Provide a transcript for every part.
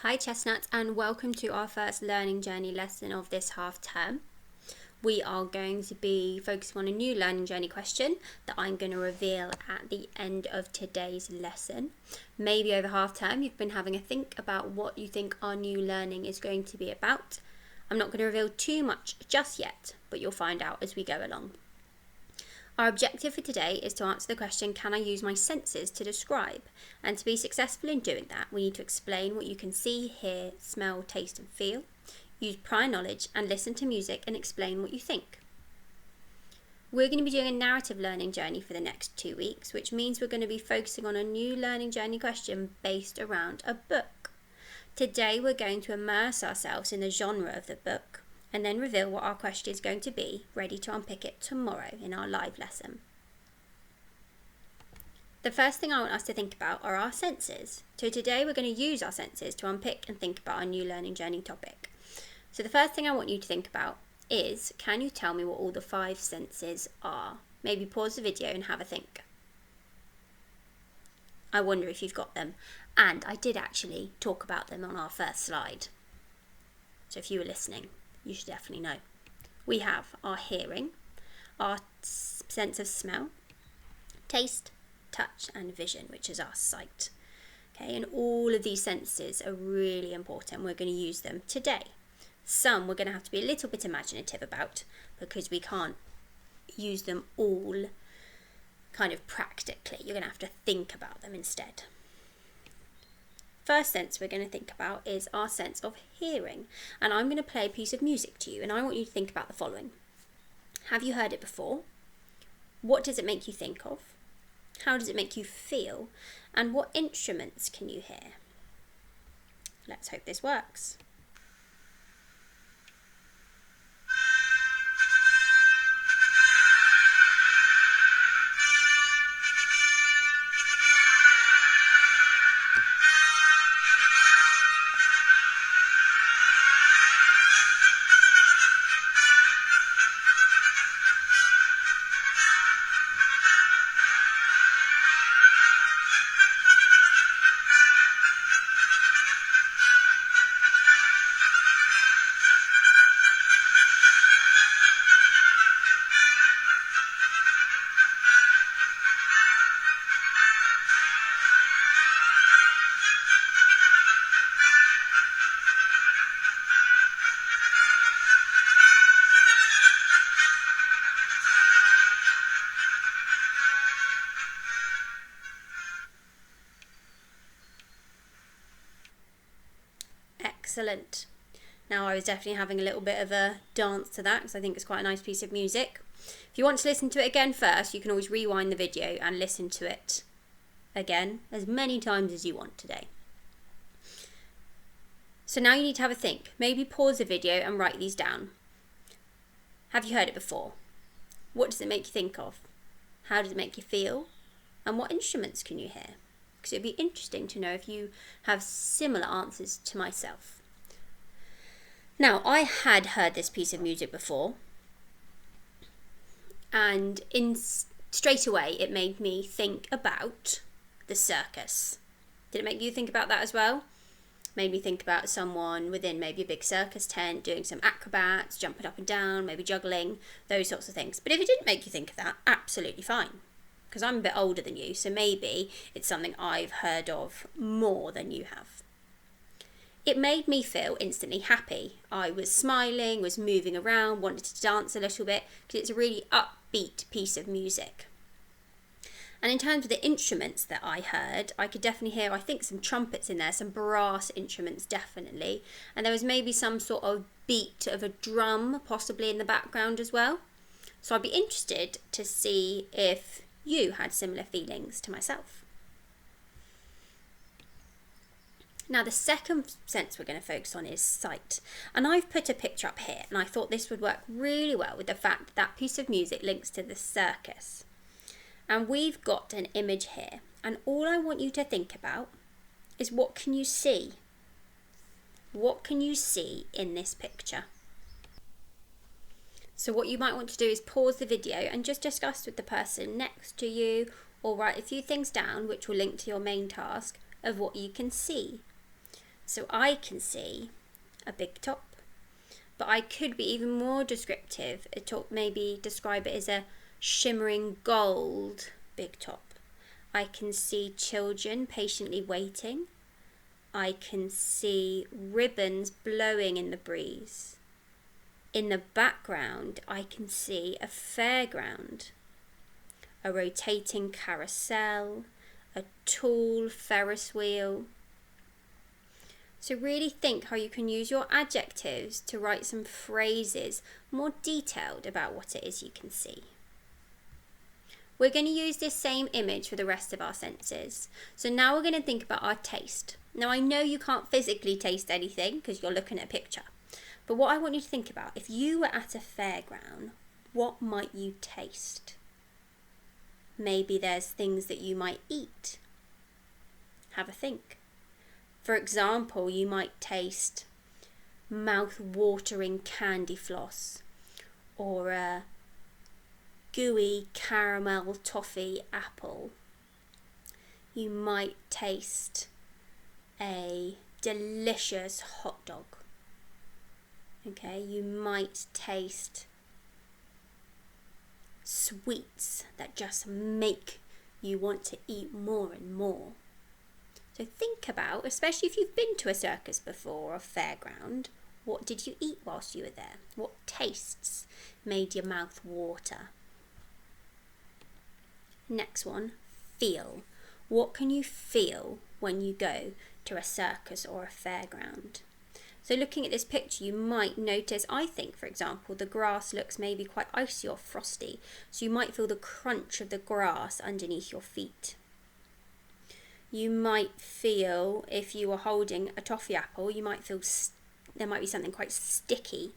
Hi Chestnuts, and welcome to our first learning journey lesson of this half term. We are going to be focusing on a new learning journey question that I'm going to reveal at the end of today's lesson. Maybe over half term you've been having a think about what you think our new learning is going to be about. I'm not going to reveal too much just yet, but you'll find out as we go along. Our objective for today is to answer the question, can I use my senses to describe? And to be successful in doing that, we need to explain what you can see, hear, smell, taste and feel, use prior knowledge and listen to music and explain what you think. We're going to be doing a narrative learning journey for the next 2 weeks, which means we're going to be focusing on a new learning journey question based around a book. Today we're going to immerse ourselves in the genre of the book and then reveal what our question is going to be, ready to unpick it tomorrow in our live lesson. The first thing I want us to think about are our senses. So today we're going to use our senses to unpick and think about our new learning journey topic. So the first thing I want you to think about is, can you tell me what all the 5 senses are? Maybe pause the video and have a think. I wonder if you've got them. And I did actually talk about them on our first slide. So if you were listening, you should definitely know. We have our hearing, our sense of smell, taste, touch and vision, which is our sight. Okay, and all of these senses are really important. We're going to use them today. Some we're going to have to be a little bit imaginative about because we can't use them all kind of practically. You're going to have to think about them instead. First sense we're going to think about is our sense of hearing, and I'm going to play a piece of music to you and I want you to think about the following. Have you heard it before? What does it make you think of? How does it make you feel? And what instruments can you hear? Let's hope this works. Excellent. Now I was definitely having a little bit of a dance to that because I think it's quite a nice piece of music. If you want to listen to it again first, you can always rewind the video and listen to it again as many times as you want today. So now you need to have a think. Maybe pause the video and write these down. Have you heard it before? What does it make you think of? How does it make you feel? And what instruments can you hear? Because it'd be interesting to know if you have similar answers to myself. Now, I had heard this piece of music before, and straight away it made me think about the circus. Did it make you think about that as well? Made me think about someone within maybe a big circus tent doing some acrobats, jumping up and down, maybe juggling, those sorts of things. But if it didn't make you think of that, absolutely fine. Because I'm a bit older than you, so maybe it's something I've heard of more than you have. It made me feel instantly happy. I was smiling, was moving around, wanted to dance a little bit, because it's a really upbeat piece of music. And in terms of the instruments that I heard, I could definitely hear, I think, some trumpets in there, some brass instruments definitely. And there was maybe some sort of beat of a drum possibly in the background as well. So I'd be interested to see if you had similar feelings to myself. Now the second sense we're going to focus on is sight. And I've put a picture up here and I thought this would work really well with the fact that that piece of music links to the circus. And we've got an image here. And all I want you to think about is, what can you see? What can you see in this picture? So what you might want to do is pause the video and just discuss with the person next to you, or write a few things down which will link to your main task of what you can see. So I can see a big top, but I could be even more descriptive. Maybe describe it as a shimmering gold big top. I can see children patiently waiting. I can see ribbons blowing in the breeze. In the background, I can see a fairground, a rotating carousel, a tall Ferris wheel. So really think how you can use your adjectives to write some phrases more detailed about what it is you can see. We're going to use this same image for the rest of our senses. So now we're going to think about our taste. Now I know you can't physically taste anything because you're looking at a picture. But what I want you to think about, if you were at a fairground, what might you taste? Maybe there's things that you might eat. Have a think. For example, you might taste mouth-watering candy floss or a gooey caramel toffee apple. You might taste a delicious hot dog. Okay, you might taste sweets that just make you want to eat more and more. So think about, especially if you've been to a circus before or a fairground, what did you eat whilst you were there? What tastes made your mouth water? Next one, feel. What can you feel when you go to a circus or a fairground? So looking at this picture, you might notice, I think, for example, the grass looks maybe quite icy or frosty. So you might feel the crunch of the grass underneath your feet. You might feel, if you were holding a toffee apple, you might feel there might be something quite sticky.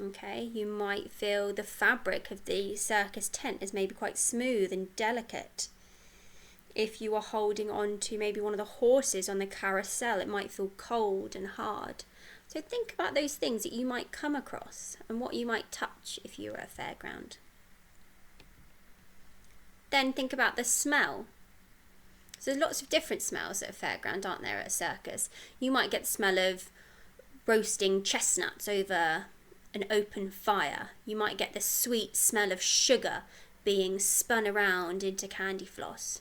Okay, you might feel the fabric of the circus tent is maybe quite smooth and delicate. If you are holding on to maybe one of the horses on the carousel, it might feel cold and hard. So think about those things that you might come across and what you might touch if you were at a fairground. Then think about the smell. So there's lots of different smells at a fairground, aren't there, at a circus? You might get the smell of roasting chestnuts over an open fire. You might get the sweet smell of sugar being spun around into candy floss.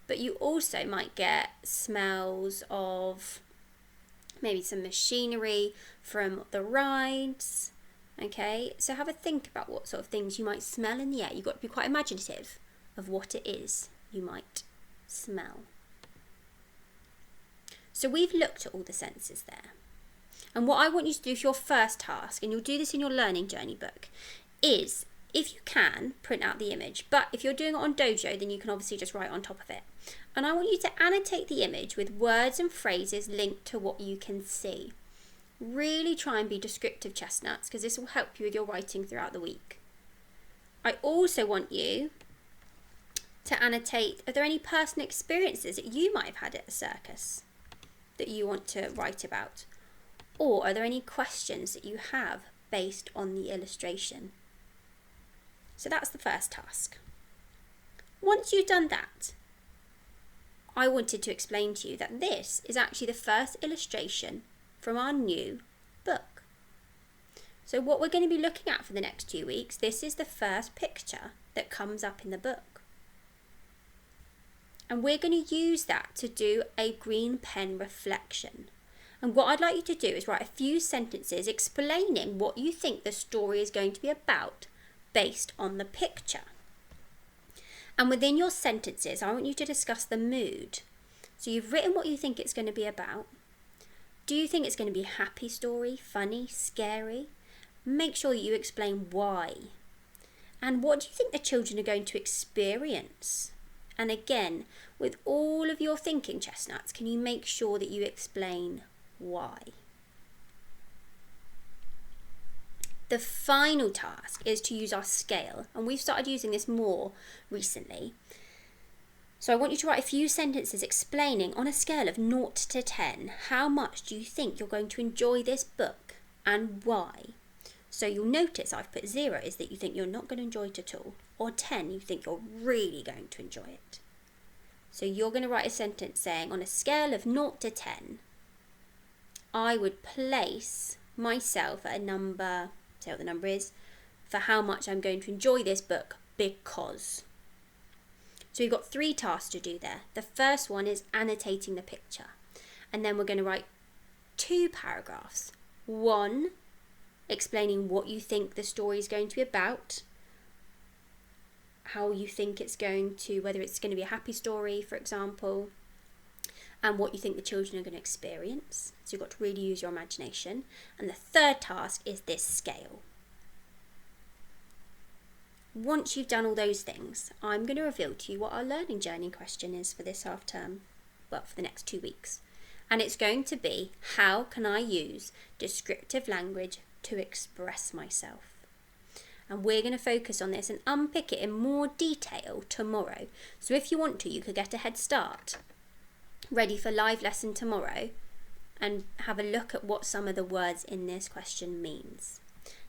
But you also might get smells of maybe some machinery from the rides. Okay, so have a think about what sort of things you might smell in the air. You've got to be quite imaginative of what it is you might smell. So we've looked at all the senses there. And what I want you to do for your first task, and you'll do this in your learning journey book, is, if you can, print out the image. But if you're doing it on Dojo, then you can obviously just write on top of it. And I want you to annotate the image with words and phrases linked to what you can see. Really try and be descriptive, chestnuts, because this will help you with your writing throughout the week. I also want you to annotate, are there any personal experiences that you might have had at a circus that you want to write about? Or are there any questions that you have based on the illustration? So that's the first task. Once you've done that, I wanted to explain to you that this is actually the first illustration from our new book. So what we're going to be looking at for the next 2 weeks, this is the first picture that comes up in the book. And we're going to use that to do a green pen reflection. And what I'd like you to do is write a few sentences explaining what you think the story is going to be about based on the picture. And within your sentences, I want you to discuss the mood. So you've written what you think it's going to be about. Do you think it's going to be a happy story, funny, scary? Make sure you explain why. And what do you think the children are going to experience? And again, with all of your thinking, chestnuts, can you make sure that you explain why? The final task is to use our scale, and we've started using this more recently. So I want you to write a few sentences explaining on a scale of 0 to 10, how much do you think you're going to enjoy this book and why? So you'll notice I've put 0 is that you think you're not going to enjoy it at all, or 10 you think you're really going to enjoy it. So you're going to write a sentence saying on a scale of 0 to 10, I would place myself at a number, say what the number is, for how much I'm going to enjoy this book because. So we've got 3 tasks to do there. The first one is annotating the picture. And then we're going to write 2 paragraphs. One, explaining what you think the story is going to be about, how you think it's going to, whether it's going to be a happy story, for example, and what you think the children are going to experience. So you've got to really use your imagination. And the third task is this scale. Once you've done all those things, I'm going to reveal to you what our learning journey question is for this half term, well, for the next 2 weeks. And it's going to be, how can I use descriptive language to express myself? And we're going to focus on this and unpick it in more detail tomorrow. So if you want to, you could get a head start, ready for live lesson tomorrow, and have a look at what some of the words in this question means.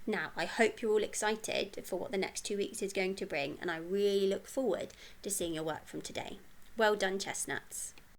Now, I hope you're all excited for what the next 2 weeks is going to bring, and I really look forward to seeing your work from today. Well done, chestnuts.